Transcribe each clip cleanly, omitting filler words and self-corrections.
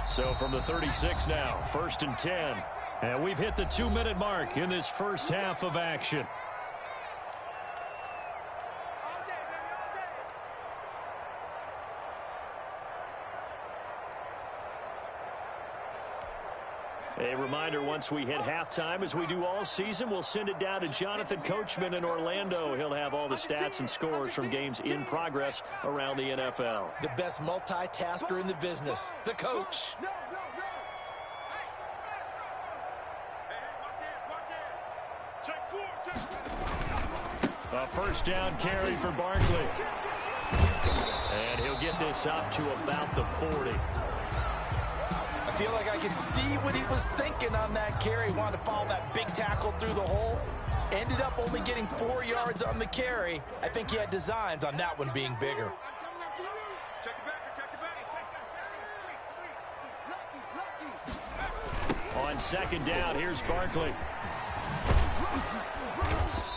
So from the 36 now, 1st and 10. And we've hit the 2-minute mark in this first half of action. A reminder, once we hit halftime, as we do all season, we'll send it down to Jonathan Coachman in Orlando. He'll have all the stats and scores from games in progress around the NFL. The best multitasker in the business, the coach. A first down carry for Barkley. And he'll get this up to about the 40. I feel like I can see what he was thinking on that carry. Wanted to follow that big tackle through the hole. Ended up only getting 4 yards on the carry. I think he had designs on that one being bigger. On second down, here's Barkley.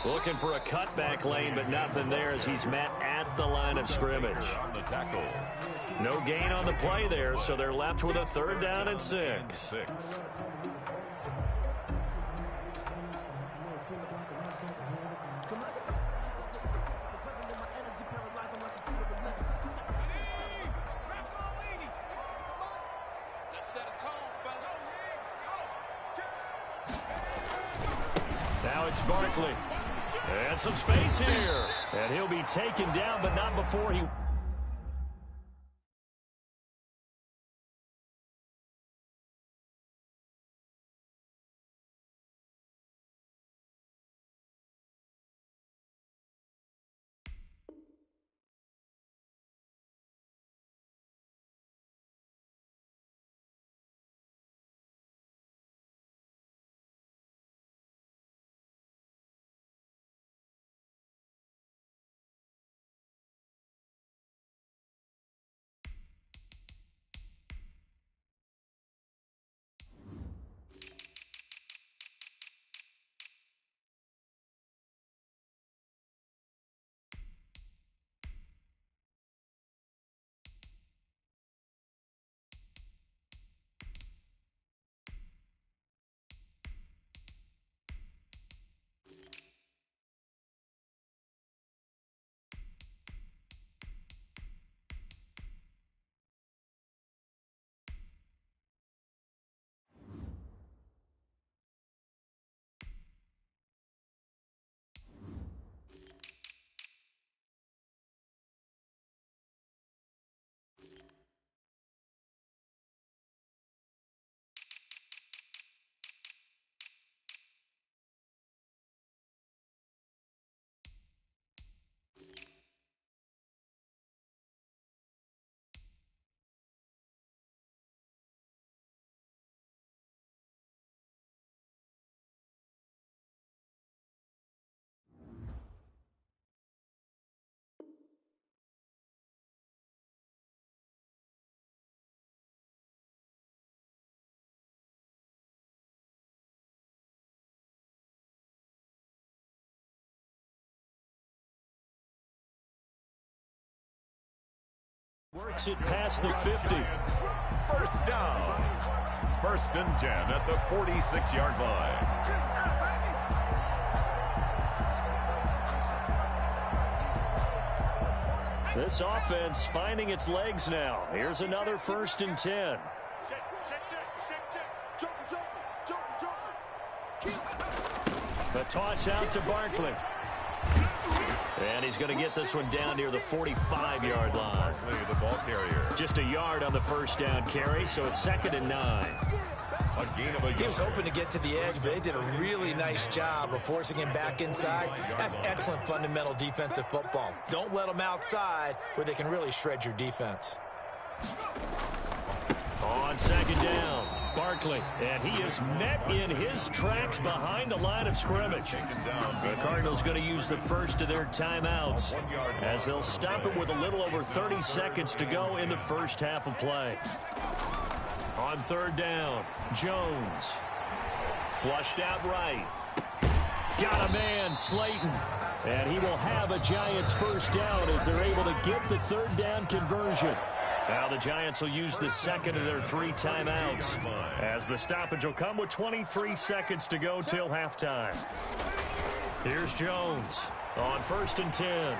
Looking for a cutback lane, but nothing there as he's met at the line of scrimmage. No gain on the play there, so they're left with a 3rd down and 6. Now it's Barkley. And some space here. And he'll be taken down, but not before he... Works it past the 50. First down. 1st and 10 at the 46-yard line. This offense finding its legs now. Here's another 1st and 10. The toss out to Barkley. And he's going to get this one down near the 45-yard line. The ball carrier. Just a yard on the first down carry, so it's 2nd and 9. A gain of a He was hoping to get to the edge, but they did a really nice job of forcing him back inside. That's excellent fundamental defensive football. Don't let them outside where they can really shred your defense. On 2nd down, Barkley, and he is met in his tracks behind the line of scrimmage. The Cardinals going to use the first of their timeouts as they'll stop it with a little over 30 seconds to go in the first half of play. On 3rd down, Jones. Flushed out right. Got a man, Slayton. And he will have a Giants first down as they're able to get the 3rd down conversion. Now the Giants will use the second of their 3 timeouts, as the stoppage will come with 23 seconds to go till halftime. Here's Jones on 1st and 10.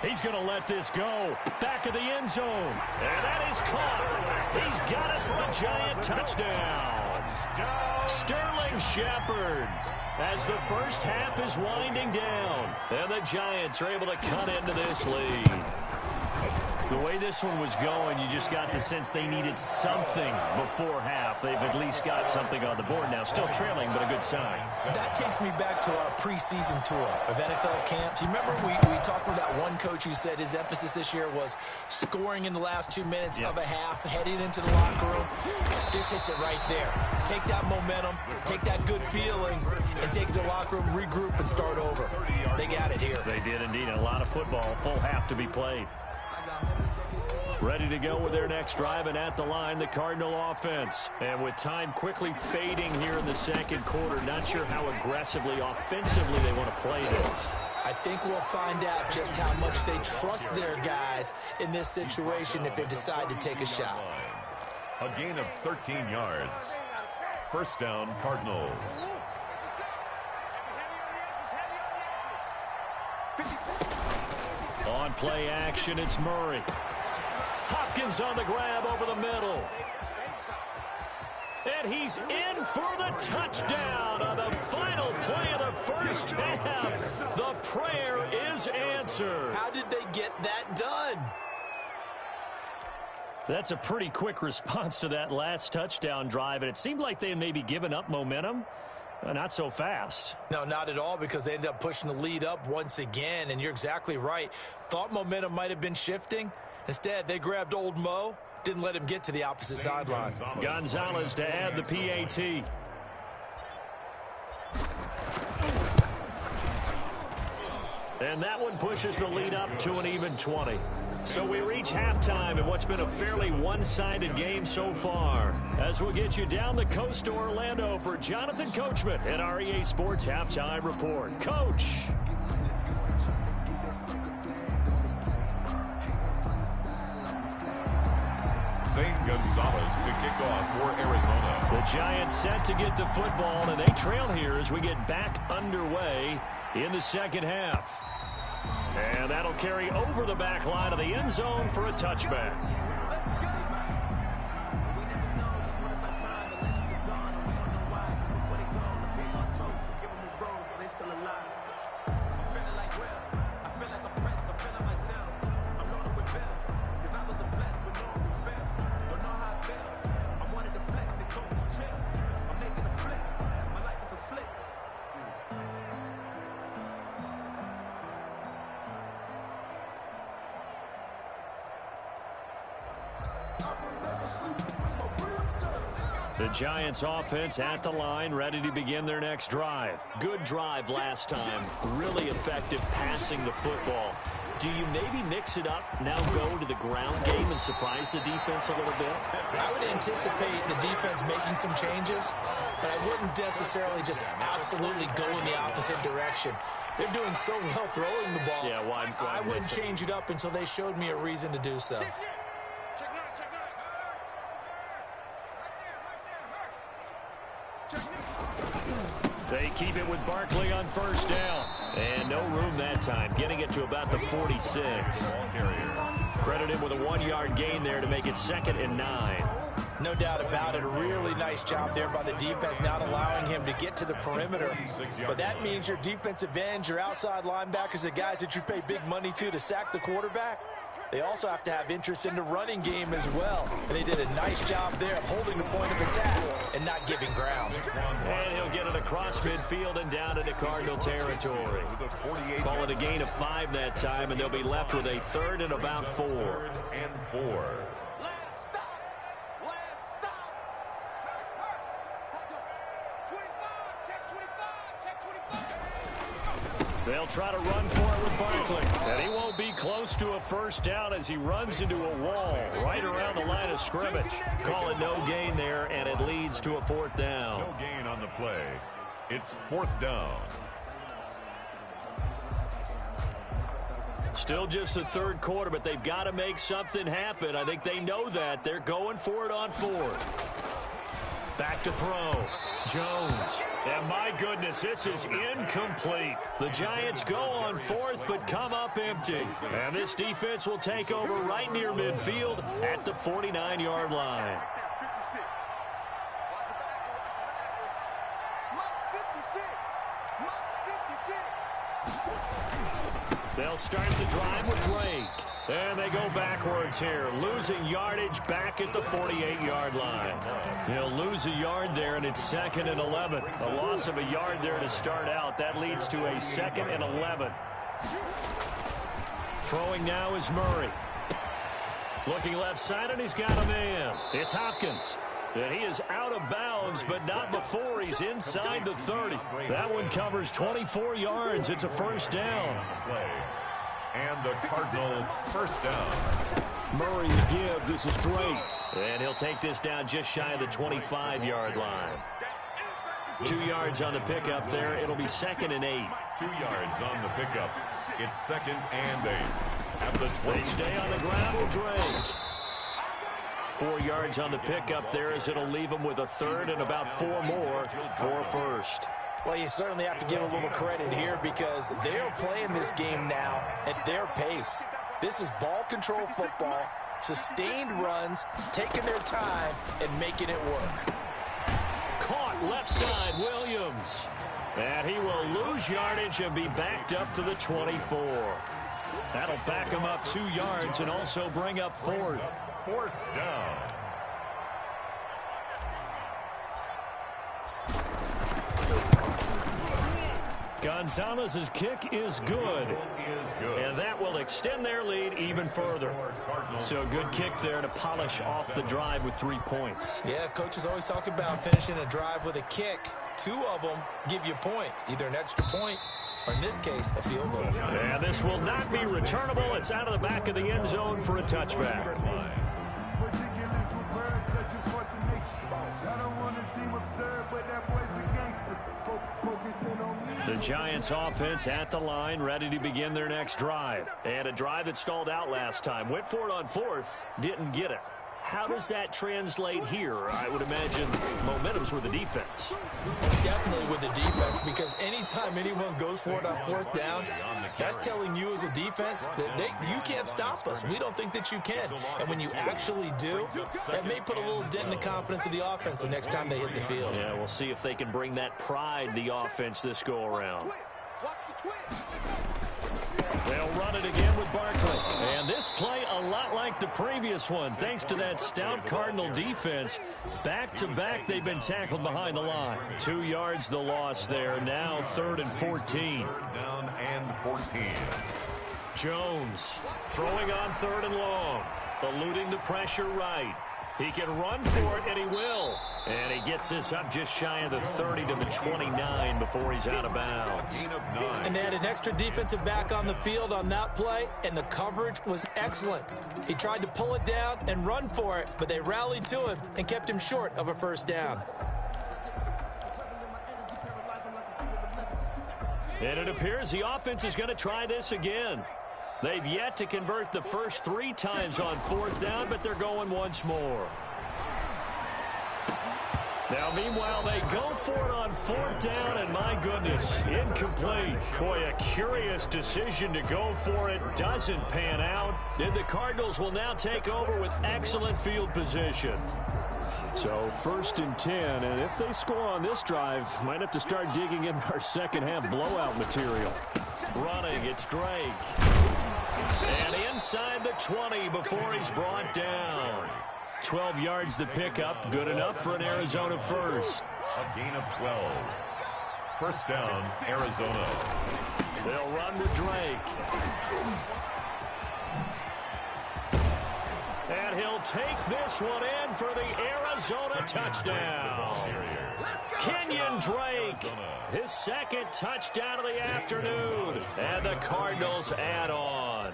He's going to let this go. Back of the end zone. And that is caught. He's got it for a Giant touchdown. Sterling Shepard, as the first half is winding down. And the Giants are able to cut into this lead. The way this one was going, you just got the sense they needed something before half. They've at least got something on the board now. Still trailing, but a good sign. That takes me back to our preseason tour of NFL camps. You remember we talked with that one coach who said his emphasis this year was scoring in the last 2 minutes of a half, heading into the locker room. This hits it right there. Take that momentum, take that good feeling, and take it to the locker room, regroup, and start over. They got it here. They did indeed. A lot of football, full half to be played. Ready to go with their next drive, and at the line, the Cardinal offense. And with time quickly fading here in the second quarter, not sure how aggressively, offensively they want to play this. I think we'll find out just how much they trust their guys in this situation if they decide to take a shot. A gain of 13 yards. First down, Cardinals. On play action, it's Murray. Hopkins on the grab over the middle. And he's in for the touchdown on the final play of the first half. The prayer is answered. How did they get that done? That's a pretty quick response to that last touchdown drive, and it seemed like they had maybe given up momentum. Not so fast. No, not at all, because they ended up pushing the lead up once again, and you're exactly right. Thought momentum might have been shifting. Instead, they grabbed old Mo, didn't let him get to the opposite sideline. Gonzalez to add the PAT. And that one pushes the lead up to an even 20. So we reach halftime in what's been a fairly one-sided game so far. As we'll get you down the coast to Orlando for Jonathan Coachman at our EA Sports Halftime Report. Coach! St. Gonzalez to kick off for Arizona. The Giants set to get the football, and they trail here as we get back underway in the second half. And that'll carry over the back line of the end zone for a touchback. The Giants offense at the line, ready to begin their next drive. Good drive last time. Really effective passing the football. Do you maybe mix it up, now go to the ground game and surprise the defense a little bit? I would anticipate the defense making some changes, but I wouldn't necessarily just absolutely go in the opposite direction. They're doing so well throwing the ball. Yeah, why I wouldn't change it up until they showed me a reason to do so. They keep it with Barkley on first down. And no room that time, getting it to about the 46. Credit him with a 1-yard gain there to make it 2nd and 9. No doubt about it. A really nice job there by the defense, not allowing him to get to the perimeter. But that means your defensive ends, your outside linebackers, the guys that you pay big money to sack the quarterback, they also have to have interest in the running game as well. And they did a nice job there of holding the point of attack and not giving ground. And he'll get it across midfield and down into Cardinal territory. Call it a gain of 5 that time, and they'll be left with a 3rd and about 4. 3rd and 4. They'll try to run for it with Barkley. And he won't be close to a first down as he runs into a wall right around the line of scrimmage. Call it no gain there, and it leads to a 4th down. No gain on the play. It's 4th down. Still just the third quarter, but they've got to make something happen. I think they know that. They're going for it on fourth. Back to throw. Jones. And my goodness, this is incomplete. The Giants go on fourth, but come up empty. And this defense will take over right near midfield at the 49-yard line. They'll start the drive with Drake. And they go backwards here, losing yardage back at the 48-yard line. He'll lose a yard there, and it's 2nd and 11. A loss of a yard there to start out. That leads to a 2nd and 11. Throwing now is Murray. Looking left side, and he's got a man. It's Hopkins. And he is out of bounds, but not before he's inside the 30. That one covers 24 yards. It's a first down. And the Cardinal first down. Murray to give. This is Drake. And he'll take this down just shy of the 25-yard line. 2 yards on the pickup there. It'll be 2nd and 8. 2 yards on the pickup. It's 2nd and 8. At the 20. They stay on the ground with Drake. 4 yards on the pickup there as it'll leave them with a third and about 4 more for first. Well, you certainly have to give a little credit here because they're playing this game now at their pace. This is ball control football, sustained runs, taking their time, and making it work. Caught left side, Williams. And he will lose yardage and be backed up to the 24. That'll back him up 2 yards and also bring up fourth. Fourth down. Gonzalez's kick is good. And that will extend their lead even further. So good kick there to polish off the drive with 3 points. Yeah, coaches always talk about finishing a drive with a kick. 2 of them give you points, either an extra point or, in this case, a field goal. And this will not be returnable. It's out of the back of the end zone for a touchback. The Giants offense at the line, ready to begin their next drive. And a drive that stalled out last time. Went for it on fourth, didn't get it. How does that translate here? I would imagine momentum's with the defense. Definitely with the defense, because anytime anyone goes for it on fourth down, that's telling you as a defense that you can't stop us. We don't think that you can. And when you actually do, that may put a little dent in the confidence of the offense the next time they hit the field. Yeah, we'll see if they can bring that pride to the offense this go-around. They'll run it again with Barkley. And this play a lot like the previous one. Thanks to that stout Cardinal defense. Back-to-back, they've been tackled behind the line. 2 yards the loss there. Now 3rd and 14. Down and 14. Jones throwing on 3rd and long. Eluding the pressure right. He can run for it, and he will. And he gets this up just shy of the 30 to the 29 before he's out of bounds. And they had an extra defensive back on the field on that play, and the coverage was excellent. He tried to pull it down and run for it, but they rallied to him and kept him short of a first down. And it appears the offense is going to try this again. They've yet to convert the first 3 times on fourth down, but they're going once more. Now, meanwhile, they go for it on fourth down, and my goodness, incomplete. Boy, a curious decision to go for it. Doesn't pan out. And the Cardinals will now take over with excellent field position. So 1st and 10, and if they score on this drive, might have to start digging in our second half blowout material. Running, it's Drake. And inside the 20 before he's brought down. 12 yards to pick up, good enough for an Arizona first. A gain of 12. First down, Arizona. They'll run with Drake. And he'll take this one in for the Arizona touchdown. Kenyon Drake, his 2nd touchdown of the afternoon. And the Cardinals add on.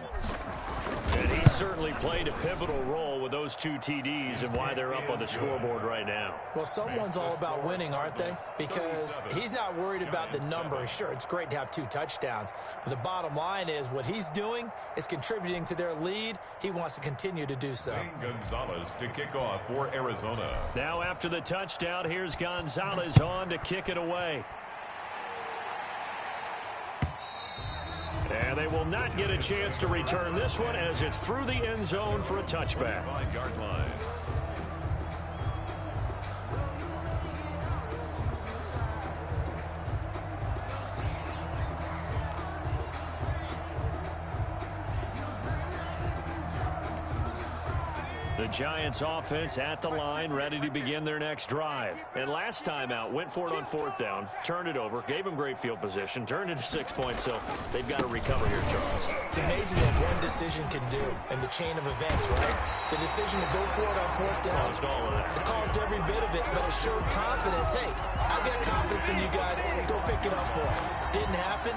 And he's certainly played a pivotal role with those 2 TDs and why they're up on the scoreboard right now. Well, someone's all about winning, aren't they? Because he's not worried about the number. Sure, it's great to have 2 touchdowns, but the bottom line is what he's doing is contributing to their lead. He wants to continue to do so. Gonzalez to kick off for Arizona. Now after the touchdown, here's Gonzalez on to kick it away. And they will not get a chance to return this one as it's through the end zone for a touchback. 5-yard line. The Giants offense at the line, ready to begin their next drive. And last time out, went for it on 4th down, turned it over, gave them great field position, turned into 6 points, so they've got to recover here, Charles. It's amazing what one decision can do in the chain of events, right? The decision to go for it on 4th down. Caused all of that. It caused every bit of it, but it showed confidence. Hey, I've got confidence in you guys. Go pick it up for it. Didn't happen.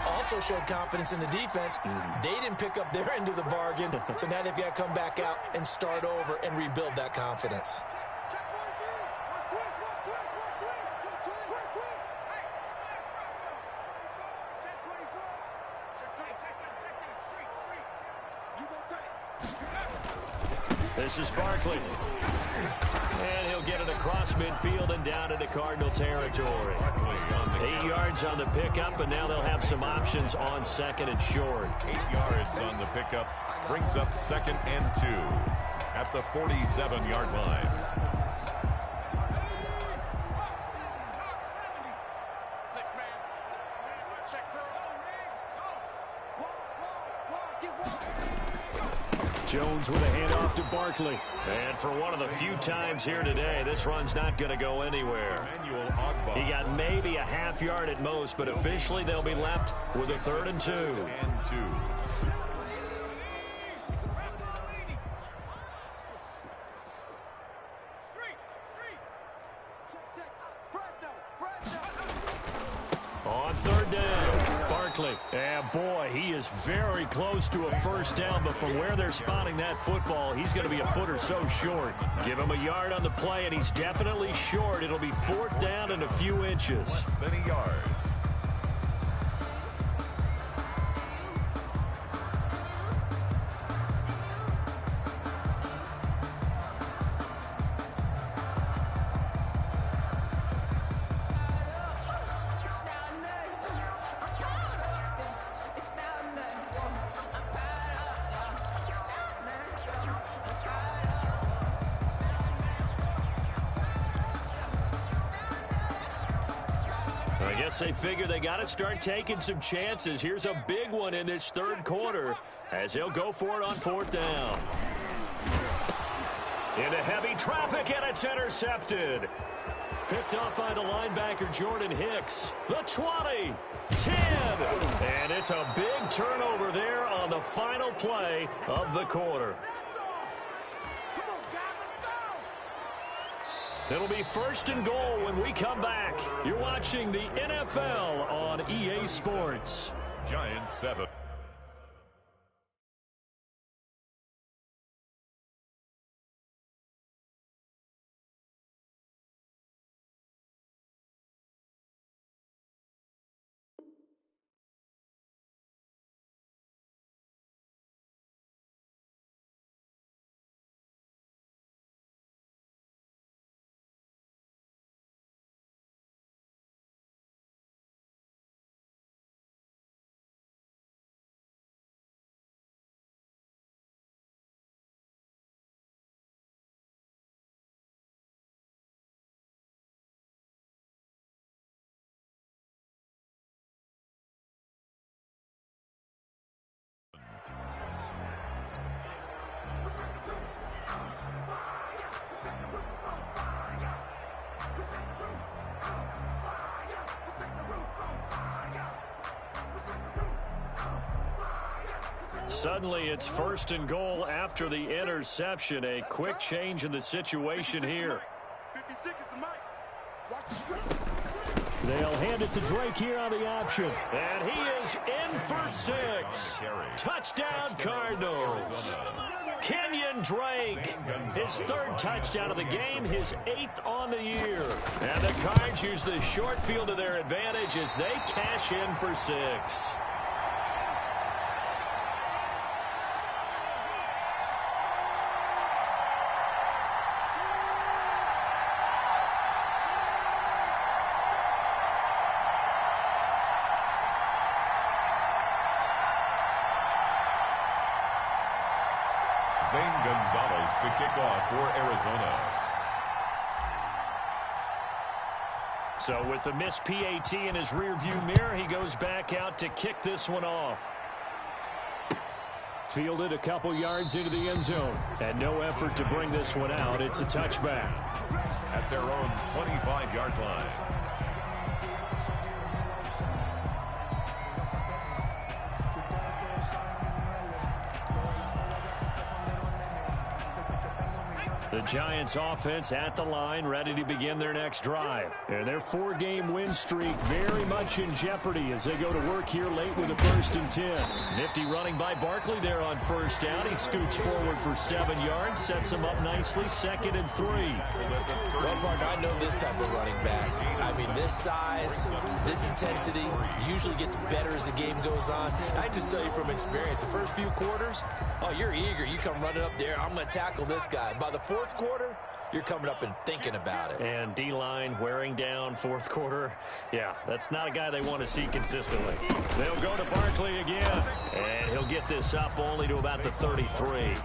Also showed confidence in the defense. They didn't pick up their end of the bargain, so now they've got to come back out and start over and rebuild that confidence. This is Barkley. And he'll get it across midfield and down into Cardinal territory. 8 yards on the pickup, and now they'll have some options on 2nd and short. 8 yards on the pickup. Brings up 2nd and 2 at the 47-yard line. Jones with a handoff to Barkley. And for one of the few times here today, this run's not going to go anywhere. He got maybe a half yard at most, but officially they'll be left with a 3rd and 2. On 3rd down, Barkley. And boy, he is very close to a 1st down, but from where they're spotting that football, he's going to be a foot or so short. Give him a yard on the play, and he's definitely short. It'll be 4th down and a few inches. Less than a yard. I guess they figure they got to start taking some chances. Here's a big one in this 3rd quarter as he'll go for it on 4th down. Into heavy traffic, and it's intercepted. Picked up by the linebacker, Jordan Hicks. The 20, 10, and it's a big turnover there on the final play of the quarter. It'll be 1st and goal when we come back. You're watching the NFL on EA Sports. Giants 7. Suddenly, it's 1st and goal after the interception. A quick change in the situation here. 56 is the mic. Watch the They'll hand it to Drake here on the option. And he is in for 6. Touchdown, Cardinals. Kenyon Drake, his 3rd touchdown of the game, his 8th on the year. And the Cards use the short field to their advantage as they cash in for 6. Zane Gonzalez to kick off for Arizona. So with the missed PAT in his rearview mirror, he goes back out to kick this one off. Fielded a couple yards into the end zone. And no effort to bring this one out. It's a touchback. At their own 25-yard line. The Giants offense at the line, ready to begin their next drive. And their 4-game win streak very much in jeopardy as they go to work here late with a 1st and 10. Nifty running by Barkley there on 1st down. He scoots forward for 7 yards, sets him up nicely, 2nd and 3. Well, partner, I know this type of running back. I mean, this size, this intensity usually gets better as the game goes on. I just tell you from experience, the first few quarters, oh, you're eager. You come running up there, I'm going to tackle this guy. By the 4th quarter, you're coming up and thinking about it. And D-line wearing down 4th quarter. Yeah, that's not a guy they want to see consistently. They'll go to Barkley again. And he'll get this up only to about the 33.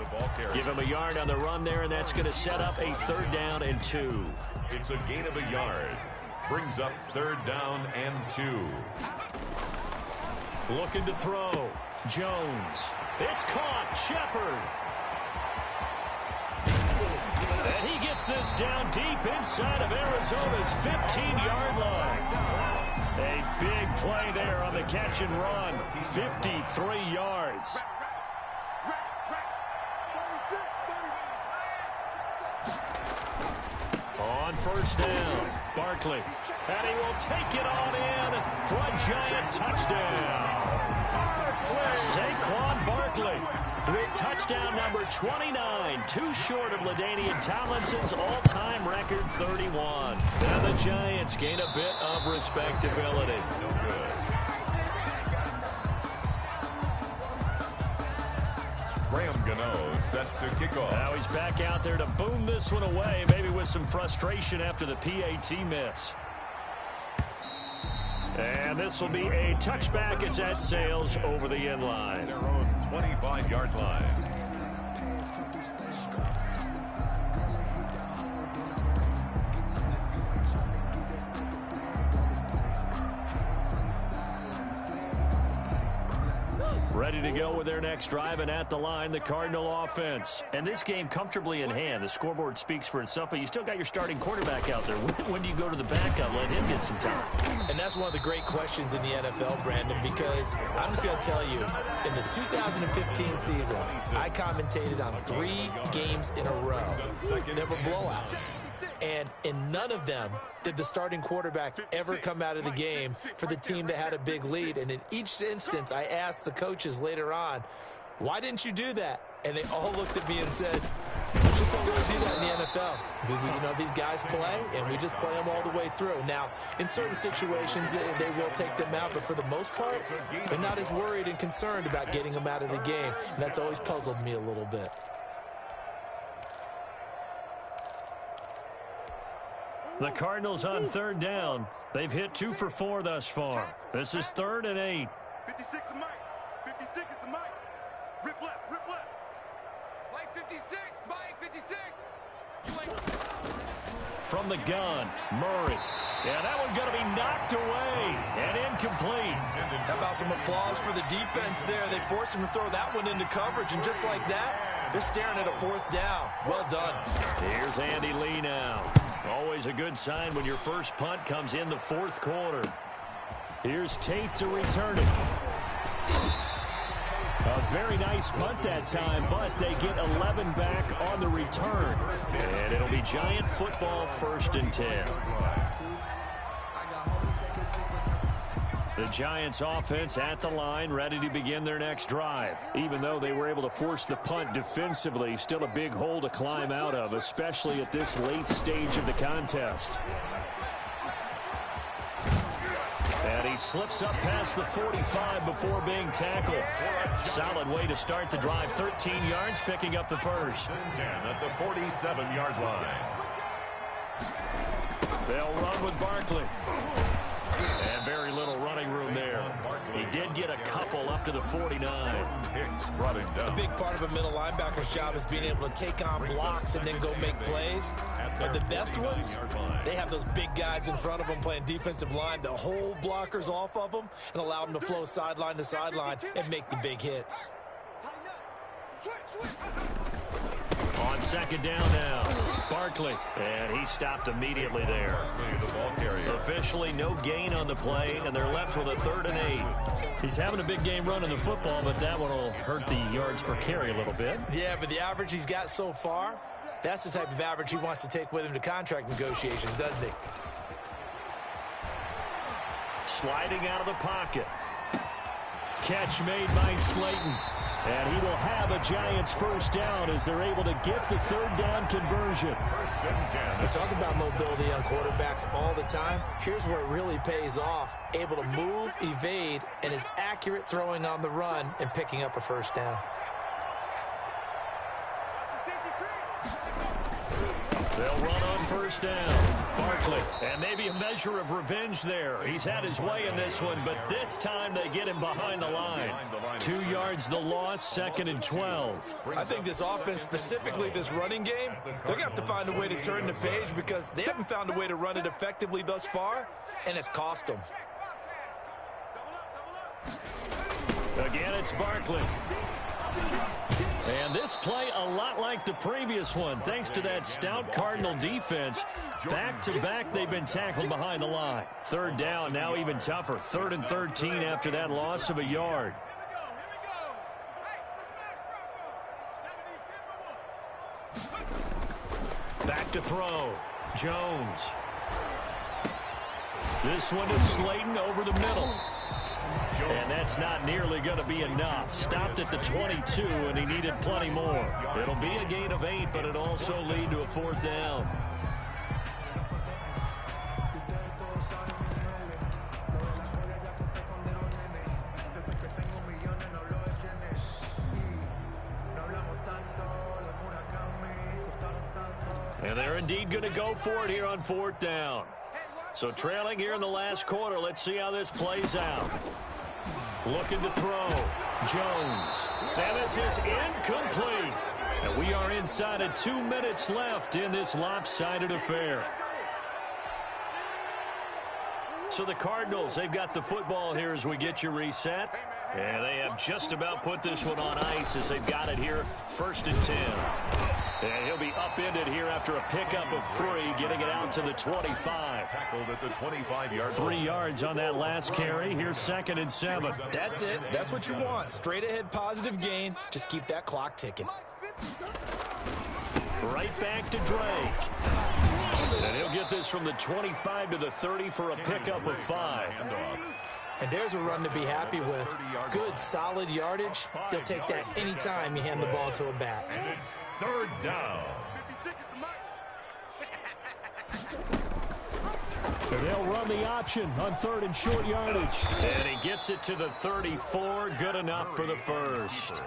Give him a yard on the run there, and that's going to set up a 3rd down and 2. It's a gain of a yard. Brings up 3rd down and 2. Looking to throw. Jones. It's caught. Shepard. And he gets this down deep inside of Arizona's 15-yard line. A big play there on the catch and run. 53 yards. On 1st down, Barkley. And he will take it on in for a Giant touchdown. Saquon Barkley with touchdown number 29, too short of LaDainian Tomlinson's all-time record 31. Now the Giants gain a bit of respectability. No good. Graham Gano set to kick off. Now he's back out there to boom this one away, maybe with some frustration after the PAT miss. And this will be a touchback as that sails over the end line. Their own 25-yard line. Ready to go with their next drive, and at the line, the Cardinal offense. And this game comfortably in hand. The scoreboard speaks for itself, but you still got your starting quarterback out there. When do you go to the backup, let him get some time? And that's one of the great questions in the NFL, Brandon, because I'm just going to tell you, in the 2015 season, I commentated on 3 games in a row. There were blowouts. And in none of them did the starting quarterback ever come out of the game for the team that had a big lead. And in each instance, I asked the coaches later on, why didn't you do that? And they all looked at me and said, we just don't really do that in the NFL. You know, these guys play, and we just play them all the way through. Now, in certain situations, they will take them out, but for the most part, they're not as worried and concerned about getting them out of the game. And that's always puzzled me a little bit. The Cardinals on 3rd down. They've hit 2 for 4 thus far. This is 3rd and 8. 56 is Mike. 56 is the Mike. Rip left. Mike 56. Mike 56. From the gun, Murray. Yeah, that one going to be knocked away and incomplete. How about some applause for the defense there? They forced him to throw that one into coverage, and just like that, they're staring at a 4th down. Well done. Here's Andy Lee now. Always a good sign when your first punt comes in the 4th quarter. Here's Tate to return it. A very nice punt that time, but they get 11 back on the return. And it'll be Giant football, 1st and 10. The Giants offense at the line, ready to begin their next drive. Even though they were able to force the punt defensively, still a big hole to climb out of, especially at this late stage of the contest. And he slips up past the 45 before being tackled. Solid way to start the drive. 13 yards, picking up the first. 10 at the 47-yard line. They'll run with Barkley. And very little running room there. He did get a couple up to the 49. Hicks brought him down. A big part of a middle linebacker's job is being able to take on blocks and then go make plays. But the best ones, they have those big guys in front of them playing defensive line to hold blockers off of them and allow them to flow sideline to sideline and make the big hits. On second down now, Barkley, and he stopped immediately there. The ball carrier. Officially no gain on the play, and they're left with a 3rd and 8. He's having a big game running the football, but that one will hurt the yards per carry a little bit. Yeah, but the average he's got so far, that's the type of average he wants to take with him to contract negotiations, doesn't he? Sliding out of the pocket. Catch made by Slayton. And he will have a Giants first down as they're able to get the 3rd down conversion. We talk about mobility on quarterbacks all the time. Here's where it really pays off. Able to move, evade, and is accurate throwing on the run and picking up a first down. They'll run on first down. Barkley, and maybe a measure of revenge there. He's had his way in this one, but this time they get him behind the line. 2 yards the loss, 2nd and 12. I think this offense, specifically this running game, they're going to have to find a way to turn the page because they haven't found a way to run it effectively thus far, and it's cost them. Again, it's Barkley. And this play a lot like the previous one, thanks to that stout Cardinal defense. Back-to-back, they've been tackled behind the line. 3rd down, now even tougher. 3rd and 13 after that loss of a yard. Back to throw. Jones. This one is Slayton over the middle. And that's not nearly going to be enough. Stopped at the 22, and he needed plenty more. It'll be a gain of 8, but it'll also lead to a 4th down. And they're indeed going to go for it here on 4th down. So trailing here in the last quarter, let's see how this plays out. Looking to throw. Jones. And this is incomplete. And we are inside of 2 minutes left in this lopsided affair. So the Cardinals, they've got the football here as we get you reset. And they have just about put this one on ice as they've got it here, 1st and 10. And he'll be upended here after a pickup of 3, getting it out to the 25. Tackled at the 25-yard line. 3 yards on that last carry. Here's 2nd and 7. That's it. That's what you want. Straight ahead positive gain. Just keep that clock ticking. Right back to Drake. And he'll get this from the 25 to the 30 for a pickup of 5. And there's a run to be happy with. Good, solid yardage. They'll take that anytime you hand the ball to a back. And it's 3rd down. And they'll run the option on 3rd and short yardage. And he gets it to the 34. Good enough for the first.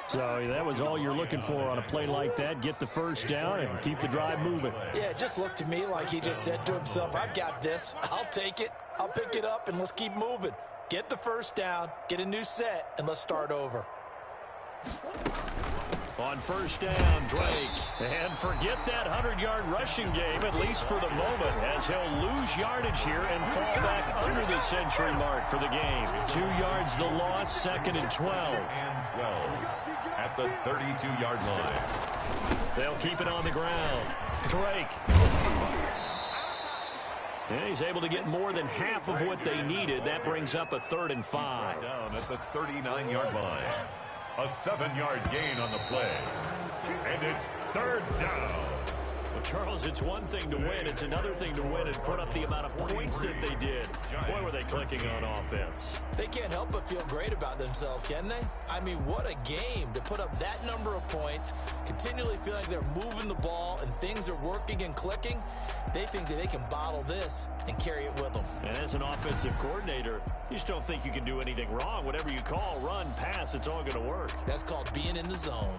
So that was all you're looking for on a play like that. Get the first down and keep the drive moving. Yeah, it just looked to me like he just said to himself, I've got this. I'll take it. I'll pick it up, and let's keep moving. Get the first down, get a new set, and let's start over. On first down, Drake. And forget that 100-yard rushing game, at least for the moment, as he'll lose yardage here and fall back under the century mark for the game. 2 yards the loss, 2nd and 12. And 12 at the 32-yard line. They'll keep it on the ground. Drake. And he's able to get more than half of what they needed. That brings up a 3rd and 5. Down at the 39-yard line. A 7-yard gain on the play. And it's 3rd down. Charles, it's one thing to win. It's another thing to win and put up the amount of points that they did. Boy, were they clicking on offense. They can't help but feel great about themselves, can they? I mean, what a game to put up that number of points, continually feel like they're moving the ball and things are working and clicking. They think that they can bottle this and carry it with them. And as an offensive coordinator, you just don't think you can do anything wrong. Whatever you call, run, pass, it's all going to work. That's called being in the zone.